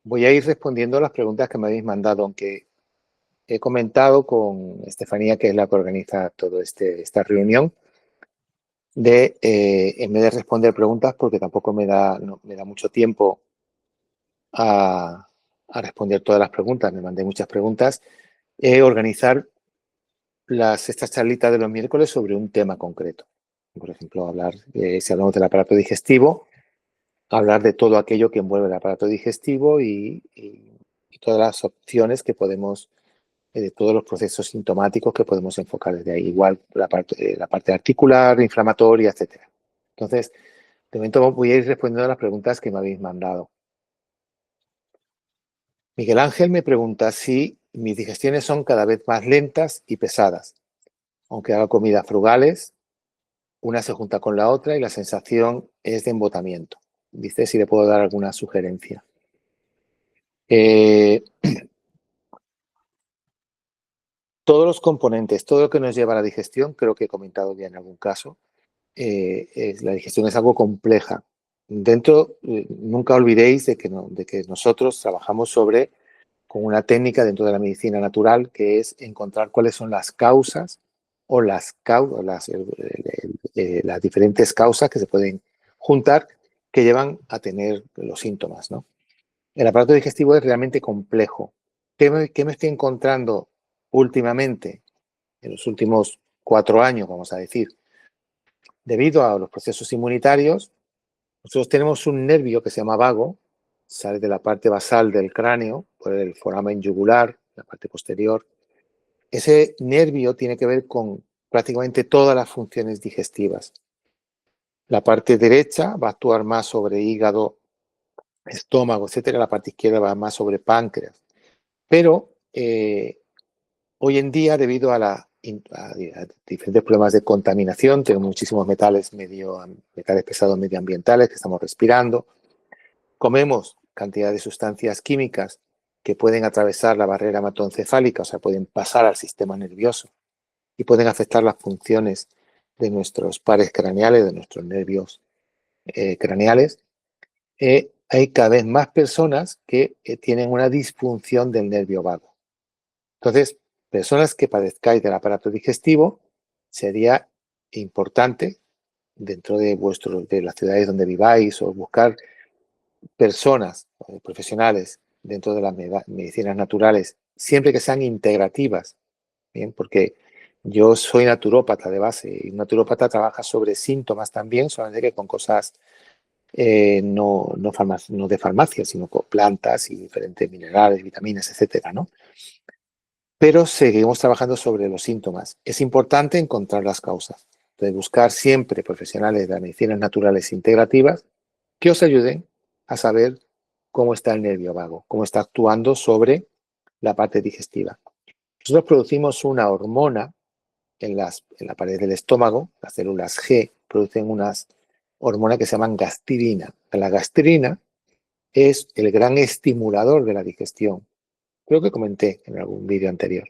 Voy a ir respondiendo a las preguntas que me habéis mandado, aunque he comentado con Estefanía, que es la que organiza toda esta reunión, en vez de responder preguntas, porque tampoco me da mucho tiempo a responder todas las preguntas, me mandé muchas preguntas, organizar estas charlitas de los miércoles sobre un tema concreto. Por ejemplo, si hablamos del aparato digestivo, hablar de todo aquello que envuelve el aparato digestivo y todas las opciones que podemos, de todos los procesos sintomáticos que podemos enfocar desde ahí. Igual la parte articular, inflamatoria, etcétera. Entonces, de momento voy a ir respondiendo a las preguntas que me habéis mandado. Miguel Ángel me pregunta si mis digestiones son cada vez más lentas y pesadas. Aunque haga comidas frugales, una se junta con la otra y la sensación es de embotamiento. Dice si le puedo dar alguna sugerencia. Todos los componentes, todo lo que nos lleva a la digestión, creo que he comentado ya en algún caso, la digestión es algo compleja. Nunca olvidéis de que nosotros trabajamos con una técnica dentro de la medicina natural, que es encontrar cuáles son las causas o las diferentes causas que se pueden juntar que llevan a tener los síntomas, ¿no? El aparato digestivo es realmente complejo. ¿Qué me estoy encontrando últimamente, en los últimos 4 años, vamos a decir? Debido a los procesos inmunitarios, nosotros tenemos un nervio que se llama vago, sale de la parte basal del cráneo, por el foramen yugular, la parte posterior. Ese nervio tiene que ver con prácticamente todas las funciones digestivas. La parte derecha va a actuar más sobre hígado, estómago, etcétera. La parte izquierda va más sobre páncreas. Pero hoy en día, debido a diferentes problemas de contaminación, tenemos muchísimos metales pesados medioambientales que estamos respirando. Comemos cantidad de sustancias químicas que pueden atravesar la barrera hematoencefálica, o sea, pueden pasar al sistema nervioso y pueden afectar las funciones de nuestros pares craneales, de nuestros nervios craneales. Hay cada vez más personas que tienen una disfunción del nervio vago. Entonces, personas que padezcáis del aparato digestivo, sería importante dentro de las ciudades donde viváis o buscar personas profesionales dentro de las medicinas naturales, siempre que sean integrativas, ¿bien? Porque yo soy naturópata de base y un naturópata trabaja sobre síntomas también, solamente que con cosas no de farmacia, sino con plantas y diferentes minerales, vitaminas, etcétera, ¿no? Pero seguimos trabajando sobre los síntomas. Es importante encontrar las causas, de buscar siempre profesionales de las medicinas naturales integrativas que os ayuden a saber cómo está el nervio vago, cómo está actuando sobre la parte digestiva. Nosotros producimos una hormona en la pared del estómago, las células G producen unas hormonas que se llaman gastrina. La gastrina es el gran estimulador de la digestión. Creo que comenté en algún vídeo anterior.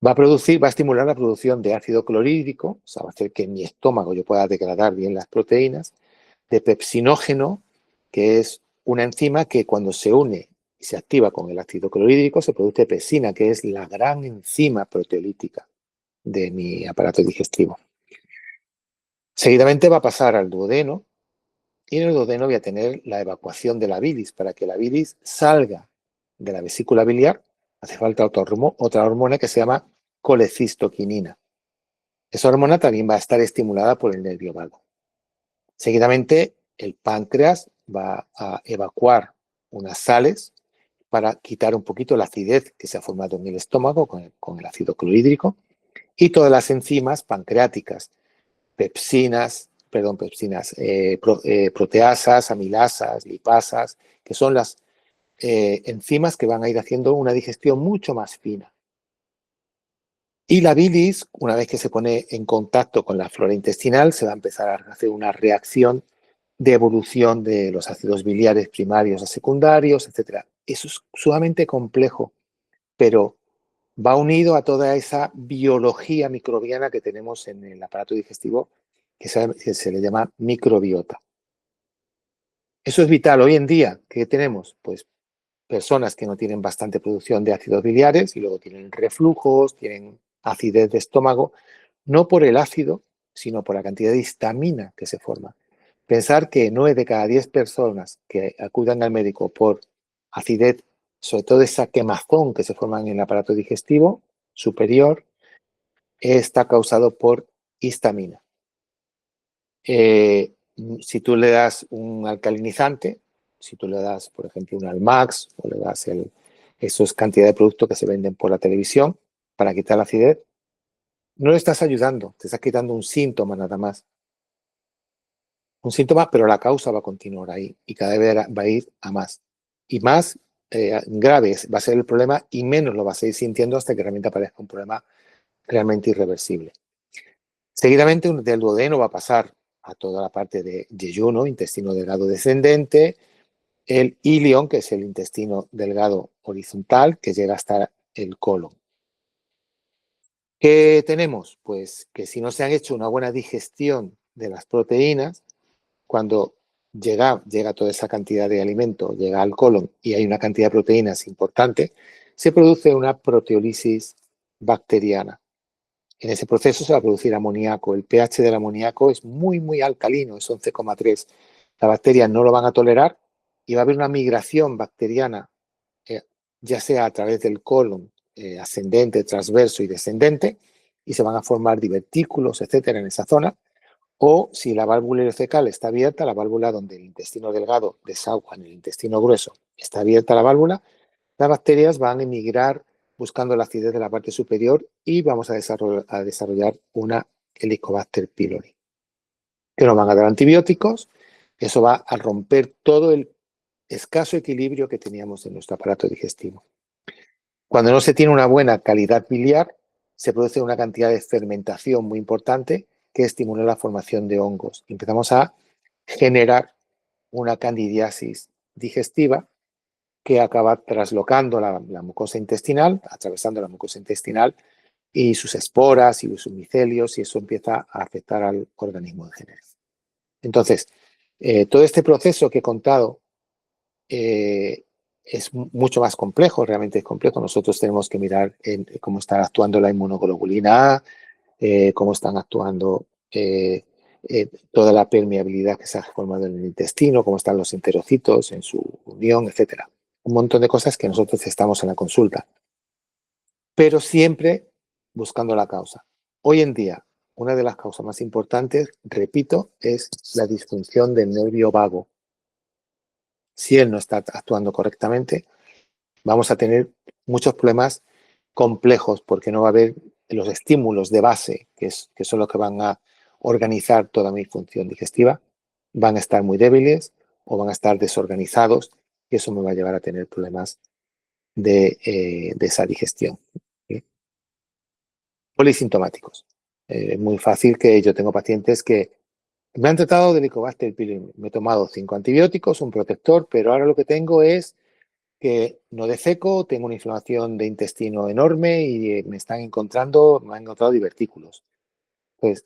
Va a estimular la producción de ácido clorhídrico, o sea, va a hacer que en mi estómago yo pueda degradar bien las proteínas, de pepsinógeno, que es una enzima que cuando se une y se activa con el ácido clorhídrico se produce pepsina, que es la gran enzima proteolítica de mi aparato digestivo. Seguidamente va a pasar al duodeno y en el duodeno voy a tener la evacuación de la bilis. Para que la bilis salga de la vesícula biliar hace falta otra hormona que se llama colecistoquinina. Esa hormona también va a estar estimulada por el nervio vago. Seguidamente, el páncreas va a evacuar unas sales para quitar un poquito la acidez que se ha formado en el estómago con el ácido clorhídrico y todas las enzimas pancreáticas, proteasas, amilasas, lipasas, que son las enzimas que van a ir haciendo una digestión mucho más fina. Y la bilis, una vez que se pone en contacto con la flora intestinal, se va a empezar a hacer una reacción de evolución de los ácidos biliares primarios a secundarios, etc. Eso es sumamente complejo, pero va unido a toda esa biología microbiana que tenemos en el aparato digestivo, que se le llama microbiota. Eso es vital. Hoy en día, ¿qué tenemos? Pues personas que no tienen bastante producción de ácidos biliares y luego tienen reflujos, tienen acidez de estómago, no por el ácido, sino por la cantidad de histamina que se forma. Pensar que 9 de cada 10 personas que acudan al médico por acidez, sobre todo esa quemazón que se forma en el aparato digestivo superior, está causado por histamina. Si tú le das un alcalinizante, si tú le das, por ejemplo, un Almax o le das eso es cantidad de productos que se venden por la televisión para quitar la acidez, no le estás ayudando, te estás quitando un síntoma nada más. Un síntoma, pero la causa va a continuar ahí y cada vez va a ir a más. Y más grave va a ser el problema y menos lo vas a ir sintiendo hasta que realmente aparezca un problema realmente irreversible. Seguidamente, del duodeno va a pasar a toda la parte de yeyuno, intestino delgado descendente, el ilion, que es el intestino delgado horizontal, que llega hasta el colon. ¿Qué tenemos? Pues que si no se han hecho una buena digestión de las proteínas, cuando llega toda esa cantidad de alimento, llega al colon y hay una cantidad de proteínas importante, se produce una proteólisis bacteriana. En ese proceso se va a producir amoníaco. El pH del amoníaco es muy, muy alcalino, es 11,3. Las bacterias no lo van a tolerar y va a haber una migración bacteriana, ya sea a través del colon, ascendente, transverso y descendente, y se van a formar divertículos, etcétera, en esa zona. O si la válvula ileocecal está abierta, la válvula donde el intestino delgado desagua en el intestino grueso, está abierta la válvula, las bacterias van a emigrar buscando la acidez de la parte superior y vamos a desarrollar una Helicobacter pylori. Que nos van a dar antibióticos, eso va a romper todo el escaso equilibrio que teníamos en nuestro aparato digestivo. Cuando no se tiene una buena calidad biliar, se produce una cantidad de fermentación muy importante que estimula la formación de hongos. Empezamos a generar una candidiasis digestiva que acaba traslocando la mucosa intestinal, atravesando la mucosa intestinal y sus esporas y sus micelios, y eso empieza a afectar al organismo en general. Entonces, todo este proceso que he contado es mucho más complejo, realmente es complejo. Nosotros tenemos que mirar cómo está actuando la inmunoglobulina A, cómo están actuando toda la permeabilidad que se ha formado en el intestino, cómo están los enterocitos en su unión, etcétera. Un montón de cosas que nosotros estamos en la consulta, pero siempre buscando la causa. Hoy en día, una de las causas más importantes, repito, es la disfunción del nervio vago. Si él no está actuando correctamente, vamos a tener muchos problemas complejos porque no va a haber los estímulos de base, que son los que van a organizar toda mi función digestiva, van a estar muy débiles o van a estar desorganizados y eso me va a llevar a tener problemas de esa digestión. ¿Sí? Polisintomáticos. Es muy fácil que yo tengo pacientes que me han tratado de Helicobacter pylori. Me he tomado 5 antibióticos, un protector, pero ahora lo que tengo es que no defeco, tengo una inflamación de intestino enorme y me han encontrado divertículos. Pues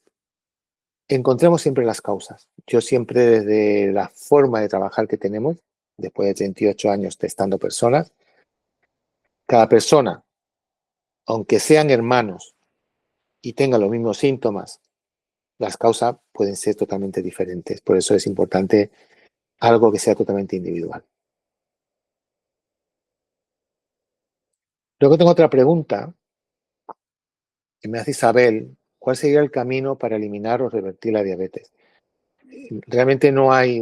encontremos siempre las causas. Yo siempre desde la forma de trabajar que tenemos, después de 38 años testando personas, cada persona, aunque sean hermanos y tengan los mismos síntomas, las causas pueden ser totalmente diferentes. Por eso es importante algo que sea totalmente individual. Luego tengo otra pregunta que me hace Isabel. ¿Cuál sería el camino para eliminar o revertir la diabetes? Realmente no hay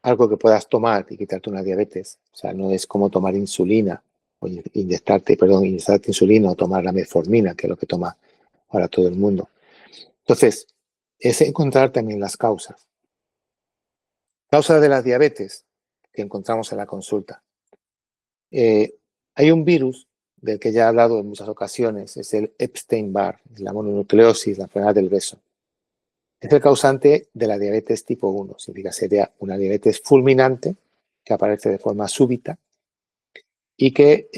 algo que puedas tomar y quitarte una diabetes. O sea, no es como tomar insulina o inyectarte insulina o tomar la metformina, que es lo que toma ahora todo el mundo. Entonces, es encontrar también las causas. Causas de la diabetes que encontramos en la consulta. Hay un virus del que ya he hablado en muchas ocasiones, es el Epstein-Barr, la mononucleosis, la enfermedad del beso. Es el causante de la diabetes tipo 1, significa sería una diabetes fulminante que aparece de forma súbita y que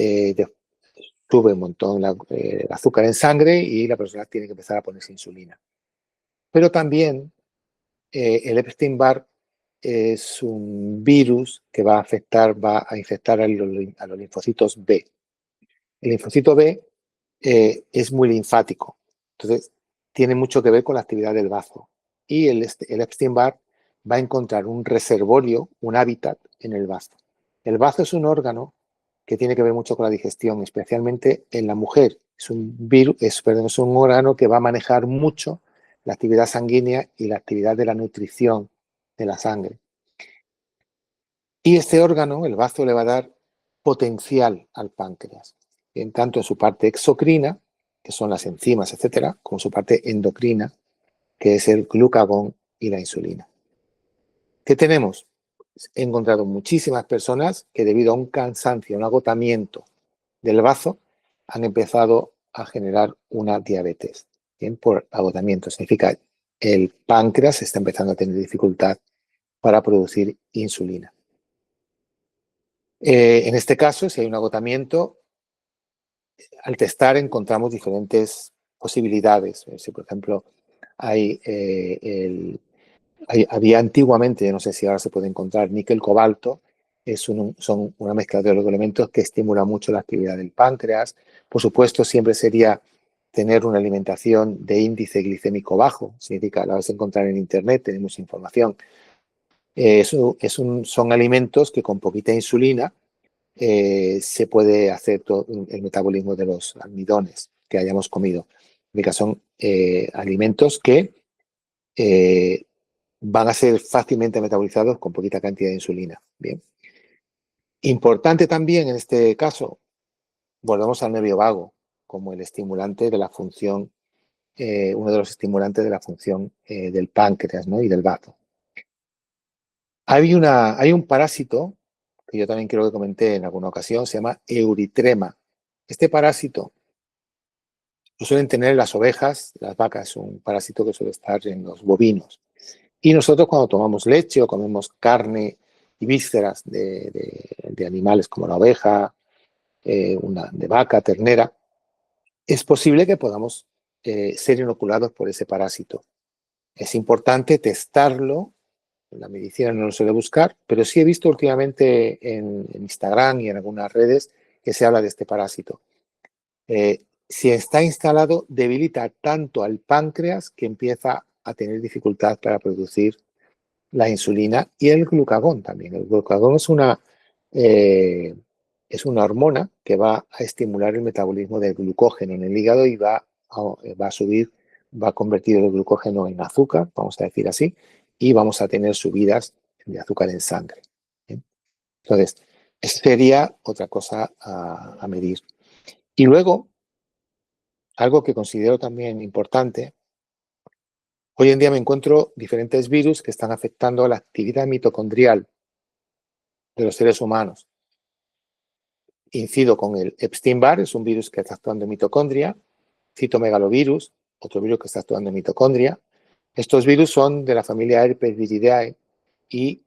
sube un montón el azúcar en sangre y la persona tiene que empezar a ponerse insulina. Pero también el Epstein-Barr es un virus que va a infectar a los linfocitos B. El linfocito B es muy linfático, entonces tiene mucho que ver con la actividad del bazo. Y el Epstein-Barr va a encontrar un reservorio, un hábitat en el bazo. El bazo es un órgano que tiene que ver mucho con la digestión, especialmente en la mujer. Es un órgano que va a manejar mucho la actividad sanguínea y la actividad de la nutrición de la sangre. Y este órgano, el bazo, le va a dar potencial al páncreas, en tanto en su parte exocrina, que son las enzimas, etcétera, como su parte endocrina, que es el glucagón y la insulina. ¿Qué tenemos? He encontrado muchísimas personas que debido a un cansancio, un agotamiento del bazo, han empezado a generar una diabetes. Bien, por agotamiento significa el páncreas está empezando a tener dificultad para producir insulina. En este caso, si hay un agotamiento, al testar encontramos diferentes posibilidades. Si, por ejemplo, había antiguamente, yo no sé si ahora se puede encontrar, níquel-cobalto, son una mezcla de los elementos que estimula mucho la actividad del páncreas. Por supuesto, siempre sería tener una alimentación de índice glicémico bajo, significa, la vas a encontrar en internet, tenemos información. Son alimentos que con poquita insulina se puede hacer todo el metabolismo de los almidones que hayamos comido. Son alimentos que van a ser fácilmente metabolizados con poquita cantidad de insulina. Bien. Importante también en este caso, volvemos al nervio vago como el estimulante de la función, uno de los estimulantes de la función del páncreas, ¿no? Y del bazo. Hay un parásito que yo también creo que comenté en alguna ocasión, se llama euritrema. Este parásito lo suelen tener las ovejas, las vacas, un parásito que suele estar en los bovinos. Y nosotros cuando tomamos leche o comemos carne y vísceras de animales como la oveja, de vaca, ternera, es posible que podamos ser inoculados por ese parásito. Es importante testarlo. La medicina no lo suele buscar, pero sí he visto últimamente en Instagram y en algunas redes que se habla de este parásito. Si está instalado, debilita tanto al páncreas que empieza a tener dificultad para producir la insulina y el glucagón también. El glucagón es una hormona que va a estimular el metabolismo del glucógeno en el hígado y va a subir, va a convertir el glucógeno en azúcar, vamos a decir así, y vamos a tener subidas de azúcar en sangre. ¿Bien? Entonces, esa sería otra cosa a medir. Y luego, algo que considero también importante, hoy en día me encuentro diferentes virus que están afectando la actividad mitocondrial de los seres humanos. Incido con el Epstein-Barr, es un virus que está actuando en mitocondria, citomegalovirus, otro virus que está actuando en mitocondria. Estos virus son de la familia Herpesviridae y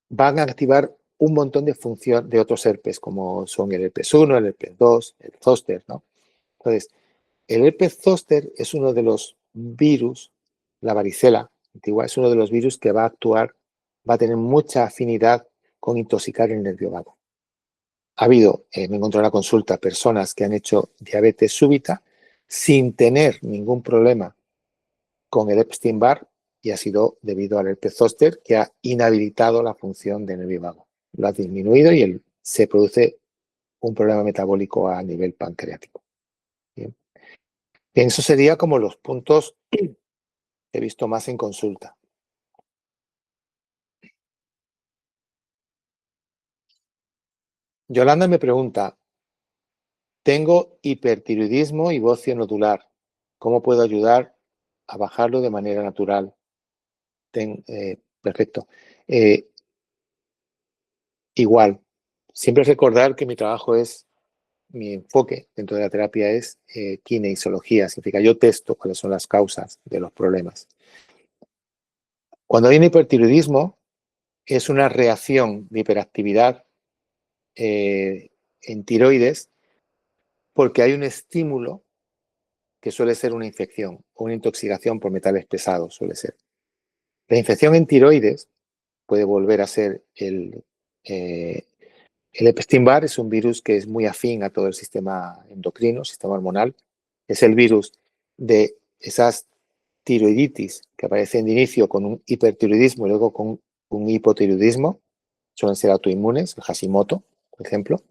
van a activar un montón de función de otros herpes, como son el herpes 1, el herpes 2, el zóster, ¿no? Entonces, el herpes zóster es uno de los virus, la varicela antigua, es uno de los virus que va a actuar, va a tener mucha afinidad con intoxicar el nervio vago. Ha habido, me encontré en la consulta, personas que han hecho diabetes súbita sin tener ningún problema con el Epstein-Barr y ha sido debido al herpes zóster que ha inhabilitado la función del nervio vago. Lo ha disminuido y se produce un problema metabólico a nivel pancreático. Bien. Eso sería como los puntos que he visto más en consulta. Yolanda me pregunta, tengo hipertiroidismo y bocio nodular. ¿Cómo puedo ayudar a bajarlo de manera natural? Perfecto. Igual, siempre recordar que mi enfoque dentro de la terapia es kinesiología, significa yo testo cuáles son las causas de los problemas. Cuando hay un hipertiroidismo, es una reacción de hiperactividad en tiroides porque hay un estímulo que suele ser una infección o una intoxicación por metales pesados, suele ser. La infección en tiroides puede volver a ser el Epstein-Barr. Es un virus que es muy afín a todo el sistema endocrino, sistema hormonal. Es el virus de esas tiroiditis que aparecen de inicio con un hipertiroidismo y luego con un hipotiroidismo. Suelen ser autoinmunes, el Hashimoto, por ejemplo.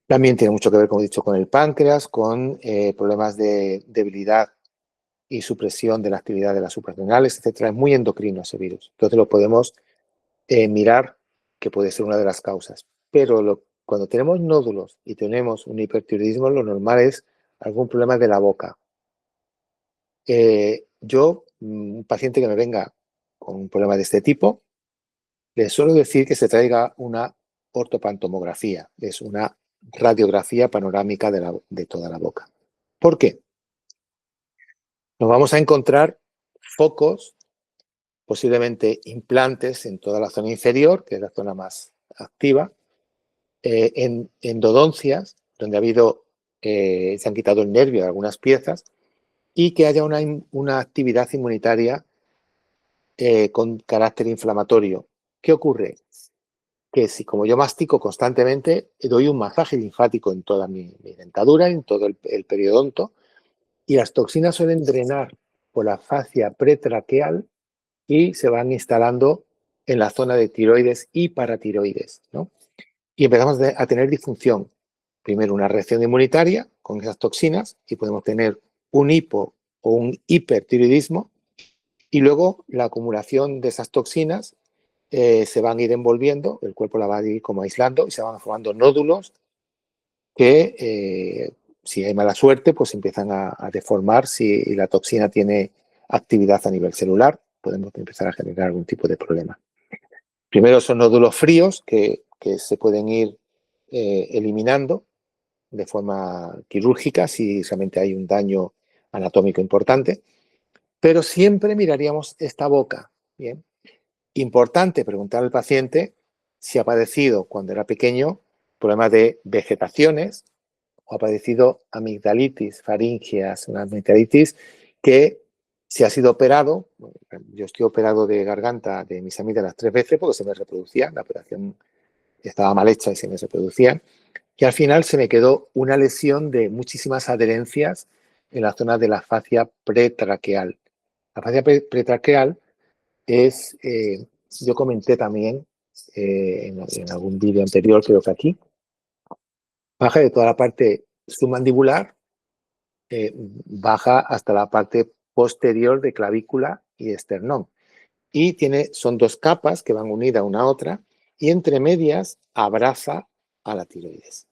También tiene mucho que ver, como he dicho, con el páncreas, con problemas de debilidad y supresión de la actividad de las suprarrenales, etcétera. Es muy endocrino ese virus. Entonces lo podemos mirar, que puede ser una de las causas. Pero cuando tenemos nódulos y tenemos un hipertiroidismo, lo normal es algún problema de la boca. Un paciente que me venga con un problema de este tipo, le suelo decir que se traiga una ortopantomografía, es una radiografía panorámica de toda la boca. ¿Por qué? Nos vamos a encontrar focos, posiblemente implantes en toda la zona inferior, que es la zona más activa, en endodoncias, donde se han quitado el nervio de algunas piezas, y que haya una actividad inmunitaria con carácter inflamatorio. ¿Qué ocurre? Que si como yo mastico constantemente, doy un masaje linfático en toda mi dentadura, en todo el periodonto, y las toxinas suelen drenar por la fascia pretraqueal y se van instalando en la zona de tiroides y paratiroides, ¿no? Y empezamos a tener disfunción. Primero una reacción inmunitaria con esas toxinas y podemos tener un hipo o un hipertiroidismo, y luego la acumulación de esas toxinas se van a ir envolviendo, el cuerpo la va a ir como aislando y se van formando nódulos que, si hay mala suerte, pues empiezan a deformar. Si la toxina tiene actividad a nivel celular, podemos empezar a generar algún tipo de problema. Primero son nódulos fríos que se pueden ir eliminando de forma quirúrgica si realmente hay un daño anatómico importante, pero siempre miraríamos esta boca. Bien, importante preguntar al paciente si ha padecido cuando era pequeño problemas de vegetaciones o ha padecido amigdalitis faringeas, una amigdalitis que si ha sido operado. Yo estoy operado de garganta de mis amígdalas 3 veces porque se me reproducía, la operación estaba mal hecha y se me reproducían, y al final se me quedó una lesión de muchísimas adherencias en la zona de la fascia pretraqueal. La fascia pretraqueal es, yo comenté también en algún vídeo anterior, creo que aquí, baja de toda la parte submandibular, baja hasta la parte posterior de clavícula y esternón. Y son 2 capas que van unidas una a otra, y entre medias abraza a la tiroides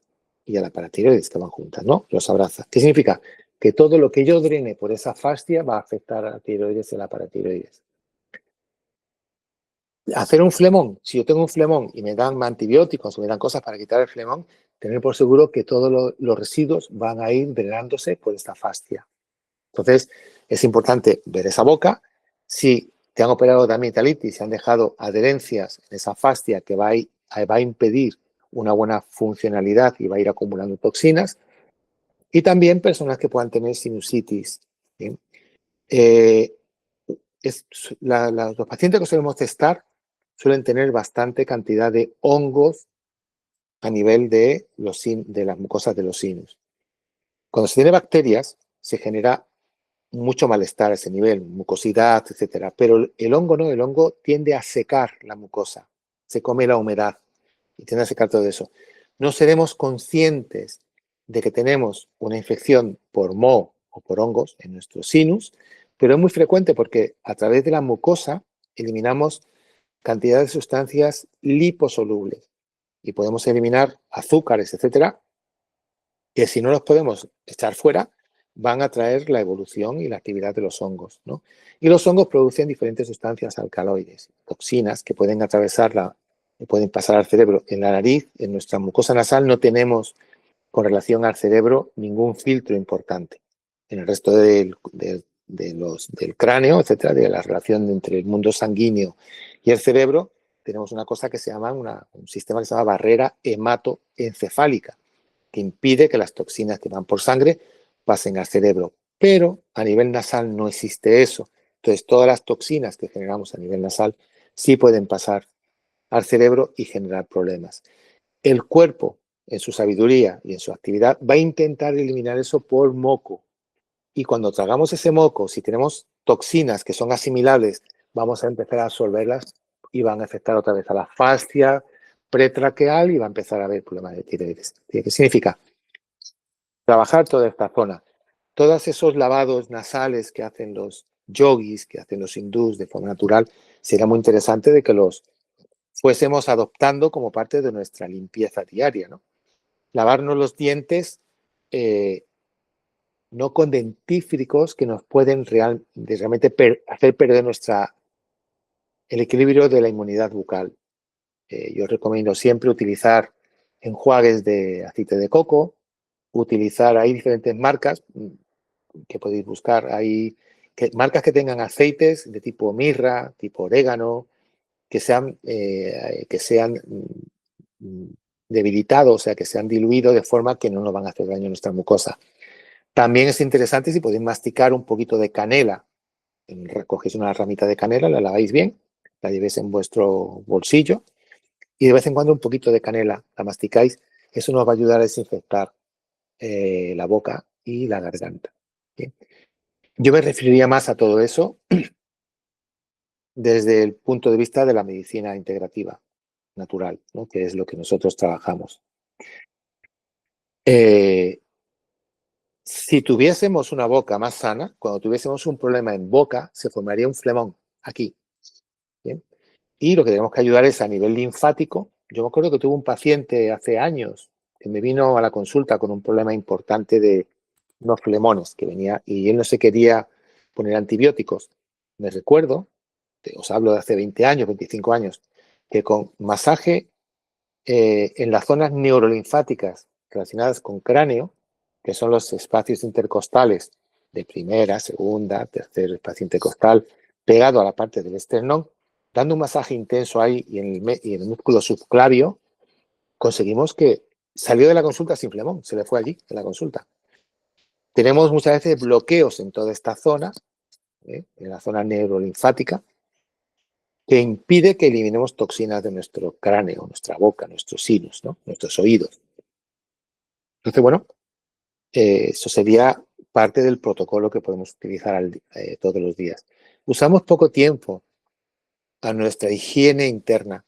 y a la paratiroides, que van juntas, ¿no? Los abraza. ¿Qué significa? Que todo lo que yo drene por esa fascia va a afectar a la tiroides y a la paratiroides. Hacer un flemón, si yo tengo un flemón y me dan antibióticos o me dan cosas para quitar el flemón, tener por seguro que todos los residuos van a ir drenándose por esta fascia. Entonces, es importante ver esa boca. Si te han operado de amigdalitis y han dejado adherencias en esa fascia que va a impedir una buena funcionalidad y va a ir acumulando toxinas. Y también personas que puedan tener sinusitis. ¿Bien? Los pacientes que solemos testar suelen tener bastante cantidad de hongos a nivel de las mucosas de los sinus. Cuando se tiene bacterias, se genera mucho malestar a ese nivel, mucosidad, etcétera. Pero el hongo no, el hongo tiende a secar la mucosa, se come la humedad y tiende a secar todo eso. No seremos conscientes de que tenemos una infección por moho o por hongos en nuestro sinus, pero es muy frecuente porque a través de la mucosa eliminamos cantidad de sustancias liposolubles y podemos eliminar azúcares, etcétera, que si no los podemos echar fuera, van a traer la evolución y la actividad de los hongos, ¿no? Y los hongos producen diferentes sustancias alcaloides, toxinas que pueden pueden pasar al cerebro. En la nariz, en nuestra mucosa nasal, no tenemos con relación al cerebro ningún filtro importante. En el resto del cráneo, etcétera, de la relación entre el mundo sanguíneo y el cerebro, tenemos una cosa que se llama un sistema que se llama barrera hematoencefálica, que impide que las toxinas que van por sangre pasen al cerebro. Pero a nivel nasal no existe eso. Entonces, todas las toxinas que generamos a nivel nasal sí pueden pasar al cerebro y generar problemas. El cuerpo, en su sabiduría y en su actividad, va a intentar eliminar eso por moco. Y cuando tragamos ese moco, si tenemos toxinas que son asimilables, vamos a empezar a absorberlas y van a afectar otra vez a la fascia pretraqueal y va a empezar a haber problemas de tiroides. ¿Qué significa? Trabajar toda esta zona. Todos esos lavados nasales que hacen los yogis, que hacen los hindús de forma natural, sería muy interesante de que los fuésemos adoptando como parte de nuestra limpieza diaria, ¿no? Lavarnos los dientes no con dentífricos que nos pueden realmente hacer perder el equilibrio de la inmunidad bucal. Yo recomiendo siempre utilizar enjuagues de aceite de coco, hay diferentes marcas que podéis buscar, marcas que tengan aceites de tipo mirra, tipo orégano, que sean debilitados, o sea, que sean diluidos de forma que no nos van a hacer daño a nuestra mucosa. También es interesante si podéis masticar un poquito de canela. Recogéis una ramita de canela, la laváis bien, la llevéis en vuestro bolsillo y de vez en cuando un poquito de canela la masticáis. Eso nos va a ayudar a desinfectar la boca y la garganta. ¿Sí? Yo me referiría más a todo eso desde el punto de vista de la medicina integrativa natural, ¿no? Que es lo que nosotros trabajamos. Si tuviésemos una boca más sana, cuando tuviésemos un problema en boca, se formaría un flemón aquí. ¿Bien? Y lo que tenemos que ayudar es a nivel linfático. Yo me acuerdo que tuve un paciente hace años que me vino a la consulta con un problema importante de unos flemones que venía y él no se quería poner antibióticos. Me recuerdo, os hablo de hace 20 años, 25 años, que con masaje en las zonas neurolinfáticas relacionadas con cráneo, que son los espacios intercostales de primera, segunda, tercer espacio intercostal, pegado a la parte del esternón, dando un masaje intenso ahí y en el músculo subclavio, conseguimos que salió de la consulta sin flemón, se le fue allí en la consulta. Tenemos muchas veces bloqueos en toda esta zona, en la zona neurolinfática, que impide que eliminemos toxinas de nuestro cráneo, nuestra boca, nuestros sinus, ¿no? Nuestros oídos. Entonces, bueno, eso sería parte del protocolo que podemos utilizar todos los días. Usamos poco tiempo a nuestra higiene interna.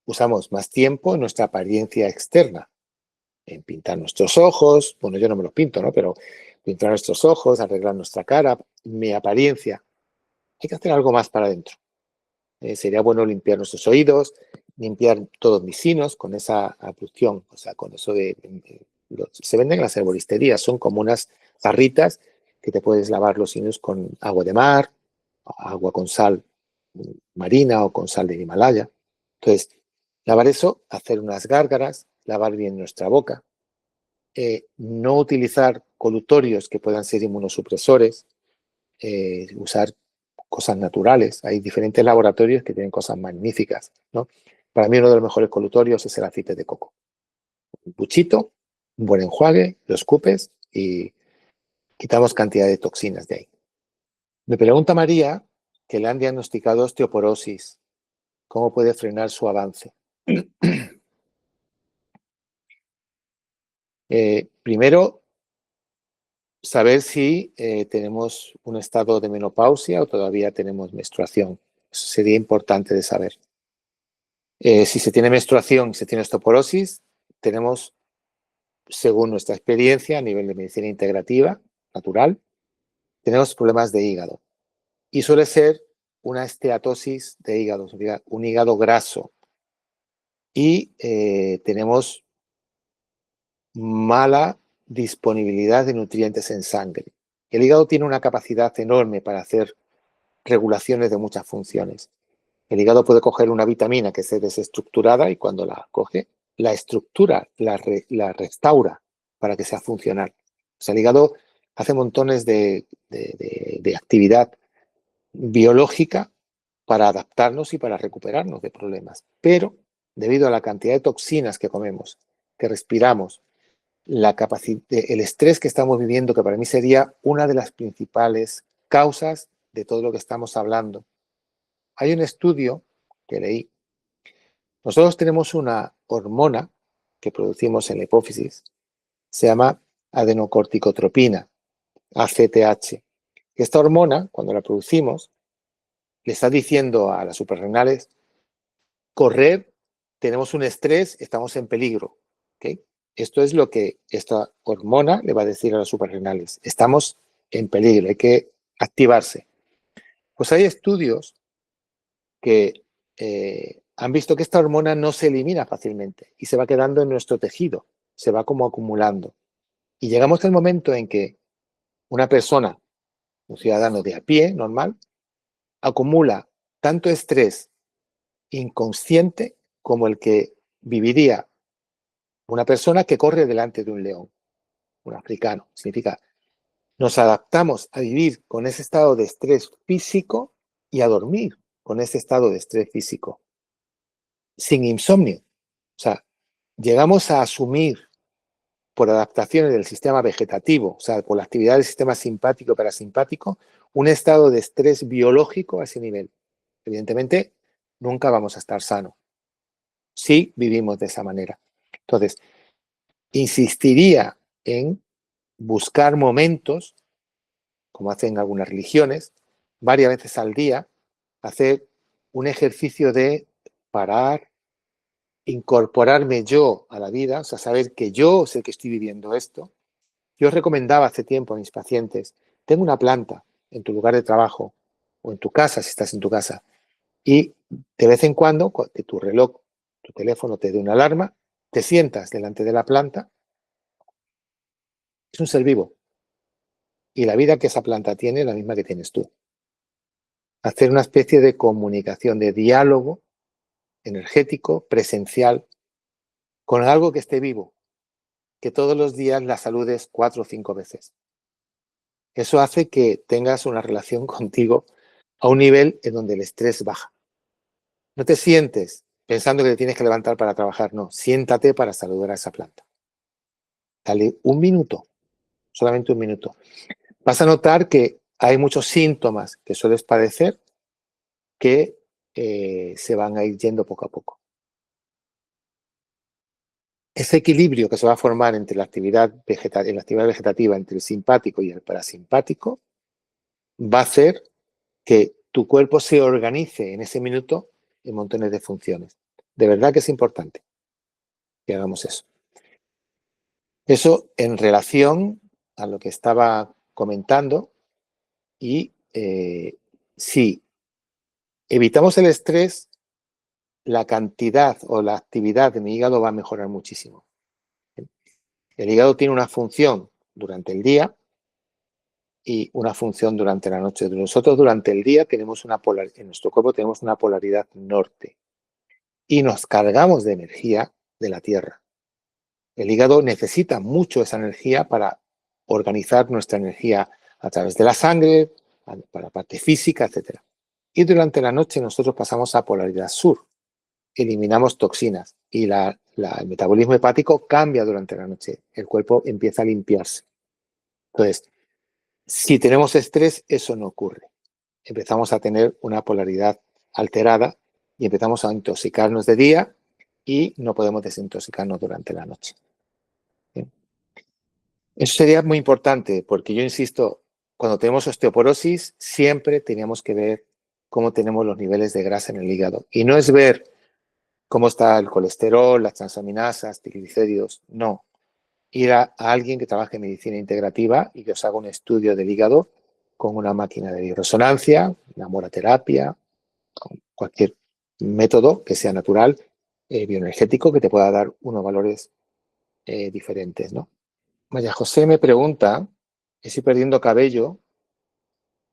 Usamos más tiempo en nuestra apariencia externa, en pintar nuestros ojos. Bueno, yo no me los pinto, ¿no? Pero pintar nuestros ojos, arreglar nuestra cara, mi apariencia. Hay que hacer algo más para adentro. Sería bueno limpiar nuestros oídos, limpiar todos mis sinos con esa ablución, o sea, con eso se venden en las herboristerías, son como unas jarritas que te puedes lavar los sinos con agua de mar, agua con sal marina o con sal del Himalaya. Entonces, lavar eso, hacer unas gárgaras, lavar bien nuestra boca, no utilizar colutorios que puedan ser inmunosupresores, usar cosas naturales. Hay diferentes laboratorios que tienen cosas magníficas, ¿no? Para mí uno de los mejores colutorios es el aceite de coco. Un puchito, un buen enjuague, lo escupes y quitamos cantidad de toxinas de ahí. Me pregunta María que le han diagnosticado osteoporosis. ¿Cómo puede frenar su avance? Primero, saber si tenemos un estado de menopausia o todavía tenemos menstruación. Eso sería importante de saber. Si se tiene menstruación, se tiene osteoporosis, tenemos, según nuestra experiencia a nivel de medicina integrativa, natural, tenemos problemas de hígado. Y suele ser una esteatosis de hígado, un hígado graso. Y tenemos mala disponibilidad de nutrientes en sangre. El hígado tiene una capacidad enorme para hacer regulaciones de muchas funciones. El hígado puede coger una vitamina que esté desestructurada y cuando la coge, la estructura, la restaura para que sea funcional. O sea, el hígado hace montones de actividad biológica para adaptarnos y para recuperarnos de problemas. Pero debido a la cantidad de toxinas que comemos, que respiramos, el estrés que estamos viviendo, que para mí sería una de las principales causas de todo lo que estamos hablando. Hay un estudio que leí. Nosotros tenemos una hormona que producimos en la hipófisis, se llama adenocorticotropina, ACTH. Esta hormona, cuando la producimos, le está diciendo a las suprarrenales, correr, tenemos un estrés, estamos en peligro. ¿Okay? Esto es lo que esta hormona le va a decir a las suprarrenales. Estamos en peligro, hay que activarse. Pues hay estudios que han visto que esta hormona no se elimina fácilmente y se va quedando en nuestro tejido, se va como acumulando. Y llegamos al momento en que una persona, un ciudadano de a pie, normal, acumula tanto estrés inconsciente como el que viviría una persona que corre delante de un león, un africano. Significa, nos adaptamos a vivir con ese estado de estrés físico y a dormir con ese estado de estrés físico, sin insomnio. O sea, llegamos a asumir por adaptaciones del sistema vegetativo, o sea, por la actividad del sistema simpático y parasimpático, un estado de estrés biológico a ese nivel. Evidentemente, nunca vamos a estar sanos si vivimos de esa manera. Entonces, insistiría en buscar momentos, como hacen algunas religiones, varias veces al día, hacer un ejercicio de parar, incorporarme yo a la vida, o sea, saber que yo sé que estoy viviendo esto. Yo os recomendaba hace tiempo a mis pacientes, ten una planta en tu lugar de trabajo o en tu casa, si estás en tu casa, y de vez en cuando, que tu reloj, tu teléfono te dé una alarma, te sientas delante de la planta. Es un ser vivo y la vida que esa planta tiene es la misma que tienes tú. Hacer una especie de comunicación, de diálogo energético, presencial, con algo que esté vivo, que todos los días la saludes 4 o 5 veces. Eso hace que tengas una relación contigo a un nivel en donde el estrés baja. No te sientes pensando que te tienes que levantar para trabajar, no, siéntate para saludar a esa planta. Dale un minuto, solamente un minuto. Vas a notar que hay muchos síntomas que sueles padecer que se van a ir yendo poco a poco. Ese equilibrio que se va a formar entre la actividad vegetativa, entre el simpático y el parasimpático, va a hacer que tu cuerpo se organice en ese minuto en montones de funciones. De verdad que es importante que hagamos eso. Eso en relación a lo que estaba comentando y si evitamos el estrés, la cantidad o la actividad de mi hígado va a mejorar muchísimo. El hígado tiene una función durante el día y una función durante la noche. Nosotros durante el día tenemos en nuestro cuerpo tenemos una polaridad norte y nos cargamos de energía de la Tierra. El hígado necesita mucho esa energía para organizar nuestra energía a través de la sangre, para la parte física, etc. Y durante la noche nosotros pasamos a polaridad sur, eliminamos toxinas y el metabolismo hepático cambia durante la noche. El cuerpo empieza a limpiarse. Entonces, si tenemos estrés, eso no ocurre. Empezamos a tener una polaridad alterada y empezamos a intoxicarnos de día y no podemos desintoxicarnos durante la noche. ¿Bien? Eso sería muy importante porque yo insisto, cuando tenemos osteoporosis siempre teníamos que ver cómo tenemos los niveles de grasa en el hígado. Y no es ver cómo está el colesterol, las transaminasas, triglicéridos, no. Ir a alguien que trabaje en medicina integrativa y que os haga un estudio del hígado con una máquina de bioresonancia, una moraterapia, con cualquier método que sea natural, bioenergético, que te pueda dar unos valores diferentes, ¿no? María José me pregunta, estoy perdiendo cabello,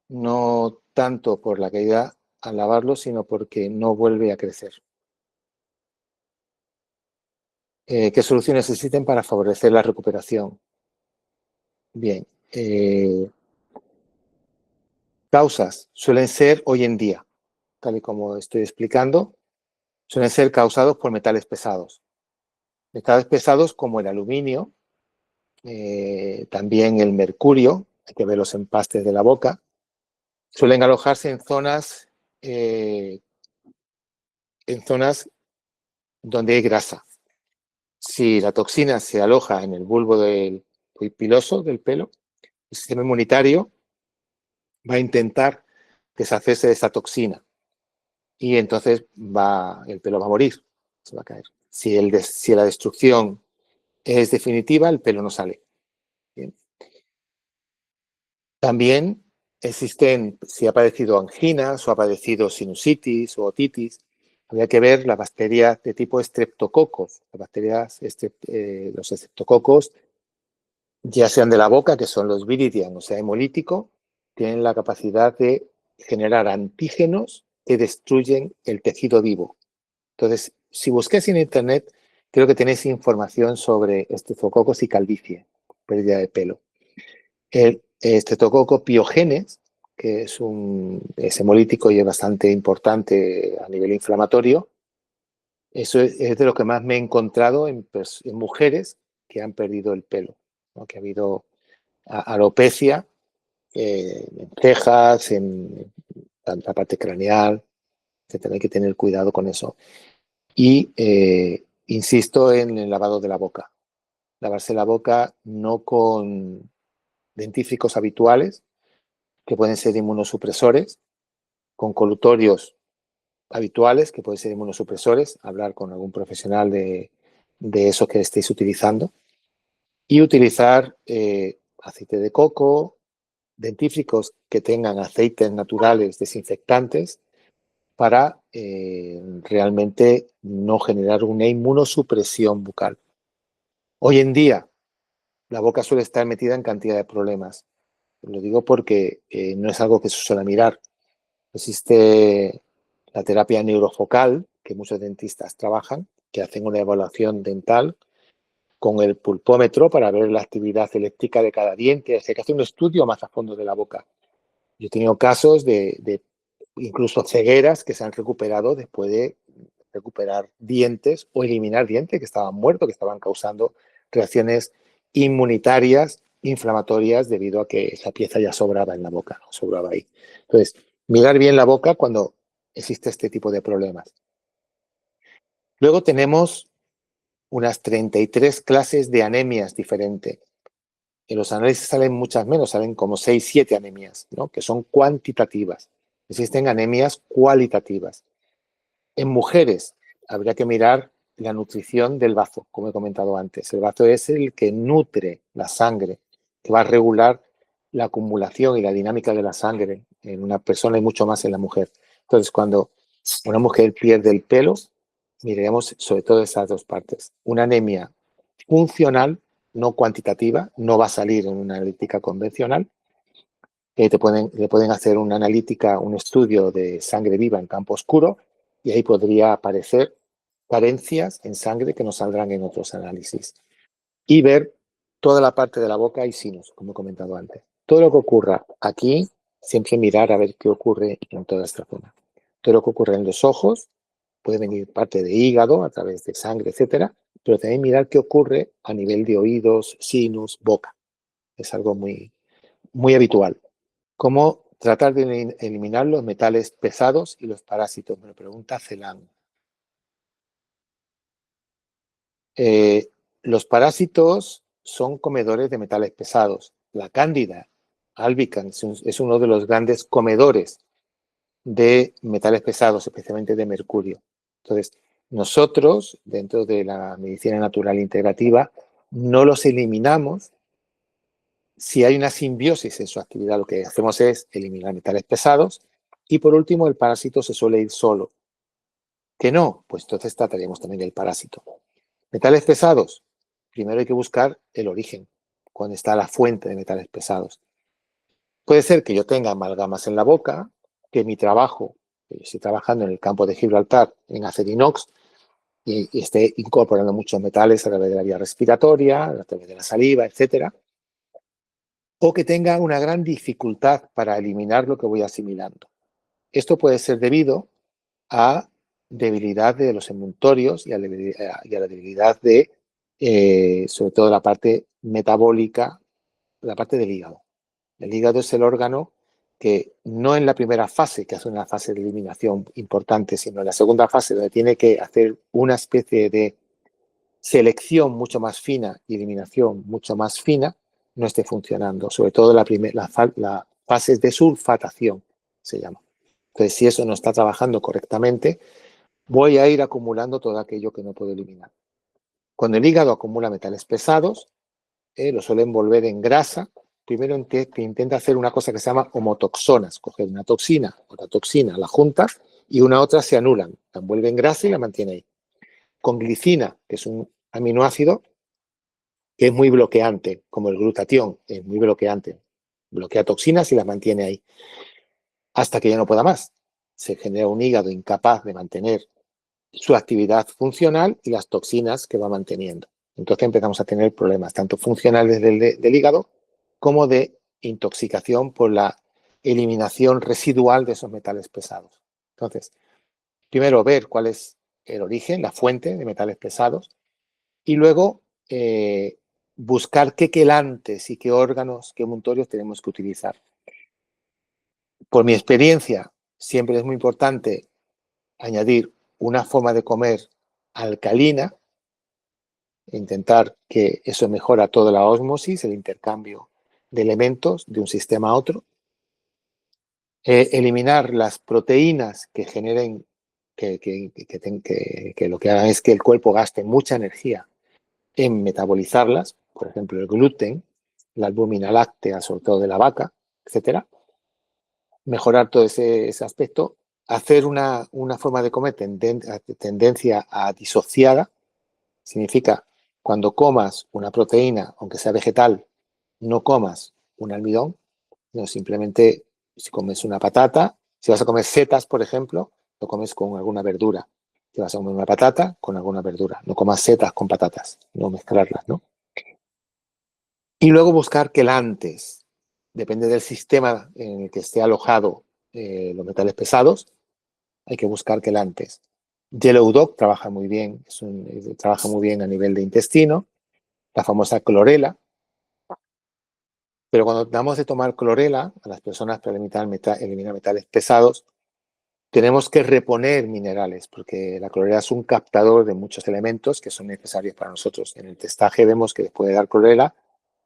no tanto por la caída al lavarlo, sino porque no vuelve a crecer. ¿Qué soluciones existen para favorecer la recuperación? Bien, causas suelen ser hoy en día, tal y como estoy explicando, suelen ser causados por metales pesados. Metales pesados como el aluminio, también el mercurio, hay que ver los empastes de la boca, Suelen alojarse en zonas donde hay grasa. Si la toxina se aloja en el bulbo del piloso del pelo, el sistema inmunitario va a intentar deshacerse de esa toxina y entonces el pelo va a morir, se va a caer. Si la destrucción es definitiva, el pelo no sale. Bien. También existen, si ha padecido anginas o ha padecido sinusitis o otitis, habría que ver las bacterias de tipo estreptococos. Las bacterias, los estreptococos, ya sean de la boca, que son los viridian, o sea, hemolítico, tienen la capacidad de generar antígenos que destruyen el tejido vivo. Entonces, si busquéis en Internet, creo que tenéis información sobre estreptococos y calvicie, pérdida de pelo. El estreptococo piogenes, que es hemolítico y es bastante importante a nivel inflamatorio, eso es de lo que más me he encontrado en mujeres que han perdido el pelo, ¿no? Que ha habido alopecia en cejas, en la parte craneal, etcétera. Hay que tener cuidado con eso. Y insisto en el lavado de la boca. Lavarse la boca no con dentífricos habituales, que pueden ser inmunosupresores, con colutorios habituales, que pueden ser inmunosupresores, hablar con algún profesional de eso que estéis utilizando, y utilizar aceite de coco, dentífricos que tengan aceites naturales desinfectantes para realmente no generar una inmunosupresión bucal. Hoy en día, la boca suele estar metida en cantidad de problemas. Lo digo porque no es algo que se suele mirar. Existe la terapia neurofocal, que muchos dentistas trabajan, que hacen una evaluación dental con el pulpómetro para ver la actividad eléctrica de cada diente. Hay que hacer un estudio más a fondo de la boca. Yo he tenido casos de incluso cegueras que se han recuperado después de recuperar dientes o eliminar dientes que estaban muertos, que estaban causando reacciones inmunitarias, inflamatorias, debido a que esa pieza ya sobraba en la boca, no sobraba ahí. Entonces, mirar bien la boca cuando existe este tipo de problemas. Luego tenemos unas 33 clases de anemias diferentes. En los análisis salen muchas menos, salen como 6, 7 anemias, ¿no? Que son cuantitativas. Existen anemias cualitativas. En mujeres habría que mirar la nutrición del bazo, como he comentado antes. El bazo es el que nutre la sangre, que va a regular la acumulación y la dinámica de la sangre en una persona y mucho más en la mujer. Entonces, cuando una mujer pierde el pelo, miremos sobre todo esas dos partes. Una anemia funcional, no cuantitativa, no va a salir en una analítica convencional. Le pueden hacer una analítica, un estudio de sangre viva en campo oscuro y ahí podría aparecer carencias en sangre que no saldrán en otros análisis. Y ver toda la parte de la boca y sinus, como he comentado antes. Todo lo que ocurra aquí, siempre mirar a ver qué ocurre en toda esta zona. Todo lo que ocurre en los ojos, puede venir parte de hígado a través de sangre, etcétera, pero también mirar qué ocurre a nivel de oídos, sinus, boca. Es algo muy, muy habitual. ¿Cómo tratar de eliminar los metales pesados y los parásitos? Me lo pregunta Celan. Los parásitos son comedores de metales pesados. La cándida albicans es uno de los grandes comedores de metales pesados, especialmente de mercurio. Entonces, nosotros, dentro de la medicina natural integrativa, no los eliminamos. Si hay una simbiosis en su actividad, lo que hacemos es eliminar metales pesados y por último el parásito se suele ir solo. ¿Que no? Pues entonces trataríamos también del parásito. Metales pesados, primero hay que buscar el origen, cuando está la fuente de metales pesados. Puede ser que yo tenga amalgamas en la boca, que mi trabajo, estoy trabajando en el campo de Gibraltar en acerinox y esté incorporando muchos metales a través de la vía respiratoria, a través de la saliva, etcétera. O que tenga una gran dificultad para eliminar lo que voy asimilando. Esto puede ser debido a debilidad de los emuntorios y a la debilidad de, sobre todo, la parte metabólica, la parte del hígado. El hígado es el órgano que no en la primera fase, que hace una fase de eliminación importante, sino en la segunda fase, donde tiene que hacer una especie de selección mucho más fina y eliminación mucho más fina, no esté funcionando. Sobre todo la fase de sulfatación, se llama. Entonces, si eso no está trabajando correctamente, voy a ir acumulando todo aquello que no puedo eliminar. Cuando el hígado acumula metales pesados, lo suele envolver en grasa. Primero que intenta hacer una cosa que se llama homotoxonas, coger una toxina, otra toxina, la juntas y una a otra se anulan, la envuelve en grasa y la mantiene ahí. Con glicina, que es un aminoácido que es muy bloqueante, como el glutatión, es muy bloqueante, bloquea toxinas y las mantiene ahí, hasta que ya no pueda más. Se genera un hígado incapaz de mantener su actividad funcional y las toxinas que va manteniendo. Entonces empezamos a tener problemas tanto funcionales del hígado como de intoxicación por la eliminación residual de esos metales pesados. Entonces, primero ver cuál es el origen, la fuente de metales pesados y luego buscar qué quelantes y qué órganos, qué muntorios tenemos que utilizar. Por mi experiencia, siempre es muy importante añadir una forma de comer alcalina, intentar que eso mejora toda la ósmosis, el intercambio de elementos de un sistema a otro, eliminar las proteínas que generen, que lo que hagan es que el cuerpo gaste mucha energía en metabolizarlas, por ejemplo el gluten, la albúmina láctea, sobre todo de la vaca, etcétera. Mejorar todo ese aspecto, hacer una forma de comer tendencia a disociada, significa cuando comas una proteína, aunque sea vegetal, no comas un almidón, no simplemente si comes una patata, si vas a comer setas, por ejemplo, lo comes con alguna verdura. Si vas a comer una patata, con alguna verdura. No comas setas con patatas, no mezclarlas, ¿no? Y luego buscar quelantes. Depende del sistema en el que esté alojado los metales pesados, hay que buscar quelantes. Yellow Dog trabaja muy bien, trabaja muy bien a nivel de intestino, la famosa clorela. Pero cuando damos de tomar clorela a las personas para eliminar metales pesados, tenemos que reponer minerales, porque la clorela es un captador de muchos elementos que son necesarios para nosotros. En el testaje vemos que después de dar clorela,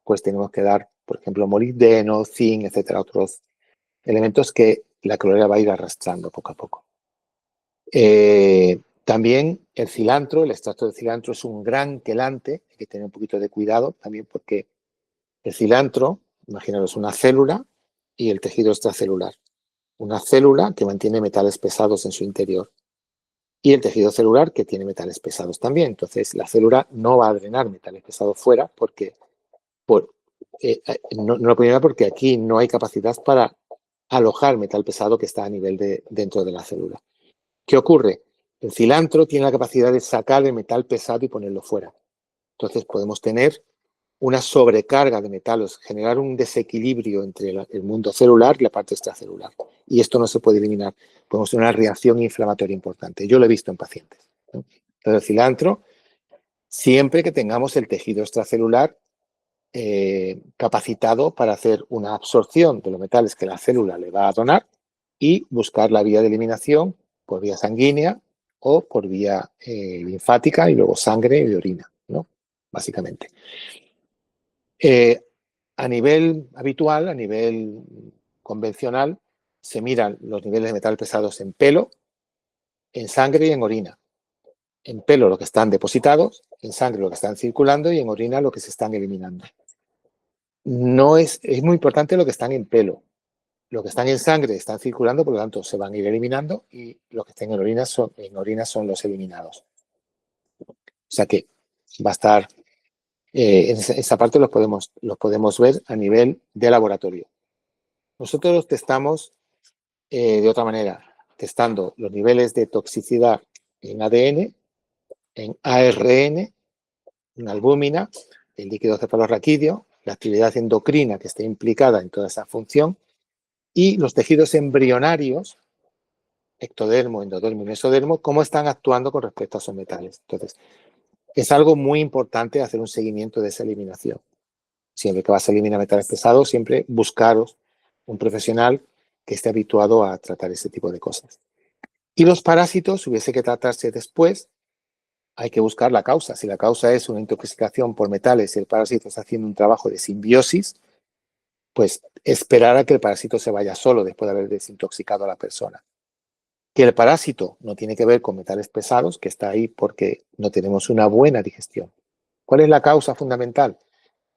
pues tenemos que dar, por ejemplo, molibdeno, zinc, etcétera, otros elementos que la clorela va a ir arrastrando poco a poco. También el cilantro, el extracto de cilantro es un gran quelante, hay que tener un poquito de cuidado también porque el cilantro, imaginaros una célula y el tejido extracelular. Una célula que mantiene metales pesados en su interior y el tejido celular que tiene metales pesados también. Entonces la célula no va a drenar metales pesados fuera porque no lo primero porque aquí no hay capacidad para alojar metal pesado que está a nivel dentro de la célula. ¿Qué ocurre? El cilantro tiene la capacidad de sacar el metal pesado y ponerlo fuera. Entonces podemos tener una sobrecarga de metales, generar un desequilibrio entre el mundo celular y la parte extracelular. Y esto no se puede eliminar. Podemos tener una reacción inflamatoria importante. Yo lo he visto en pacientes, ¿no? Entonces el cilantro, siempre que tengamos el tejido extracelular capacitado para hacer una absorción de los metales que la célula le va a donar y buscar la vía de eliminación por vía sanguínea o por vía linfática y luego sangre y orina, ¿no? Básicamente. A nivel habitual, a nivel convencional, se miran los niveles de metal pesados en pelo, en sangre y en orina. En pelo lo que están depositados, en sangre lo que están circulando y en orina lo que se están eliminando. No es muy importante lo que están en pelo. Lo que están en sangre están circulando, por lo tanto se van a ir eliminando y lo que están en orina son los eliminados. O sea que va a estar, en esa parte los podemos ver a nivel de laboratorio. Nosotros los testamos de otra manera, testando los niveles de toxicidad en ADN, en ARN, en albúmina, el líquido cefalorraquídeo, la actividad endocrina que esté implicada en toda esa función y los tejidos embrionarios, ectodermo, endodermo y mesodermo, cómo están actuando con respecto a esos metales. Entonces, es algo muy importante hacer un seguimiento de esa eliminación. Siempre que vas a eliminar metales pesados, siempre buscaros un profesional que esté habituado a tratar ese tipo de cosas. Y los parásitos, si hubiese que tratarse después, hay que buscar la causa. Si la causa es una intoxicación por metales y el parásito está haciendo un trabajo de simbiosis, pues esperar a que el parásito se vaya solo después de haber desintoxicado a la persona. Que el parásito no tiene que ver con metales pesados, que está ahí porque no tenemos una buena digestión. ¿Cuál es la causa fundamental?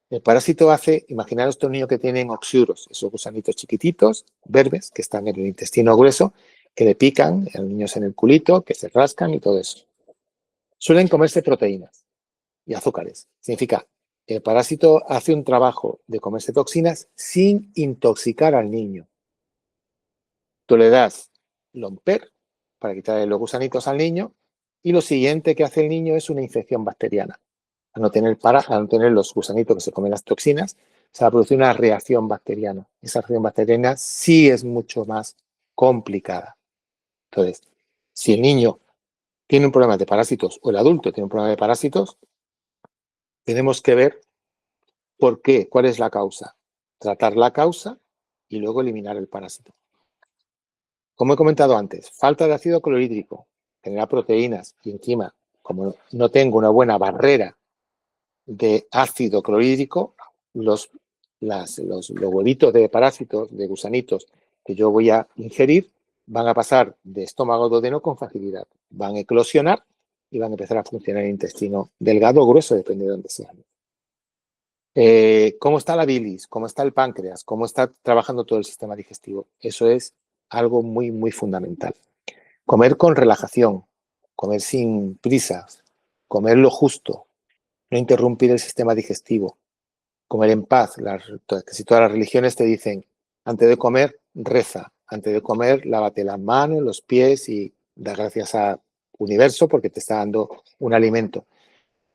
El parásito hace, imaginaros estos niños que tienen oxiuros, esos gusanitos chiquititos, verdes, que están en el intestino grueso, que le pican a los niños en el culito, que se rascan y todo eso. Suelen comerse proteínas y azúcares. Significa que el parásito hace un trabajo de comerse toxinas sin intoxicar al niño. Tú le das Lomper para quitarle los gusanitos al niño y lo siguiente que hace el niño es una infección bacteriana. Al no tener los gusanitos que se comen las toxinas, se va a producir una reacción bacteriana. Esa reacción bacteriana sí es mucho más complicada. Entonces, si el niño tiene un problema de parásitos o el adulto tiene un problema de parásitos, tenemos que ver por qué, cuál es la causa. Tratar la causa y luego eliminar el parásito. Como he comentado antes, falta de ácido clorhídrico, genera proteínas y encima, como no tengo una buena barrera de ácido clorhídrico, los huevitos de parásitos, de gusanitos que yo voy a ingerir, van a pasar de estómago a duodeno con facilidad. Van a eclosionar y van a empezar a funcionar en el intestino delgado o grueso, depende de dónde sean. ¿Cómo está la bilis? ¿Cómo está el páncreas? ¿Cómo está trabajando todo el sistema digestivo? Eso es algo muy, muy fundamental. Comer con relajación, comer sin prisas, comer lo justo, no interrumpir el sistema digestivo, comer en paz. Casi todas las religiones te dicen, antes de comer, reza, antes de comer, lávate las manos, los pies y da gracias al universo porque te está dando un alimento.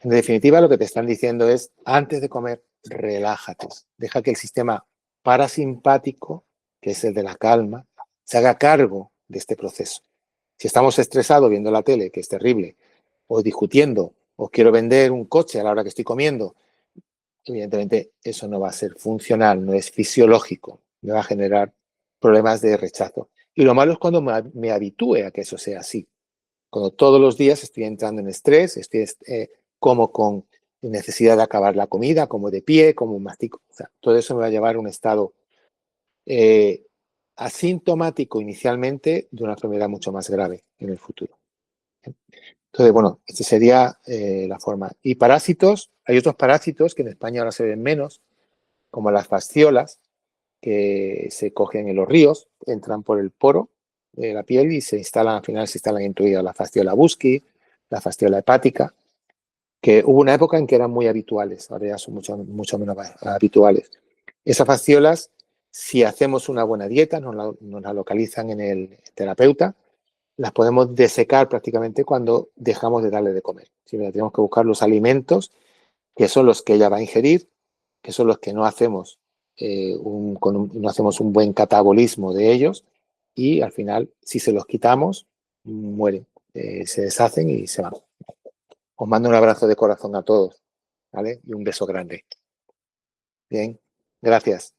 En definitiva, lo que te están diciendo es, antes de comer, relájate. Deja que el sistema parasimpático, que es el de la calma, se haga cargo de este proceso. Si estamos estresados viendo la tele, que es terrible, o discutiendo, o quiero vender un coche a la hora que estoy comiendo, evidentemente eso no va a ser funcional, no es fisiológico, me va a generar problemas de rechazo. Y lo malo es cuando me habitúe a que eso sea así. Cuando todos los días estoy entrando en estrés, estoy como con necesidad de acabar la comida, como de pie, como mastico. O sea, todo eso me va a llevar a un estado asintomático inicialmente de una enfermedad mucho más grave en el futuro. Entonces, bueno, esta sería la forma. Y parásitos, hay otros parásitos que en España ahora se ven menos, como las fasciolas, que se cogen en los ríos, entran por el poro de la piel y se instalan, al final se instalan incluidas la fasciola busci, la fasciola hepática, que hubo una época en que eran muy habituales, ahora ya son mucho menos habituales. Esas fasciolas, si hacemos una buena dieta, nos la localizan en el terapeuta, las podemos desecar prácticamente cuando dejamos de darle de comer. Si tenemos que buscar los alimentos que son los que ella va a ingerir, que son los que no hacemos, no hacemos un buen catabolismo de ellos y al final, si se los quitamos, mueren, se deshacen y se van. Os mando un abrazo de corazón a todos, ¿vale? Y un beso grande. Bien, gracias.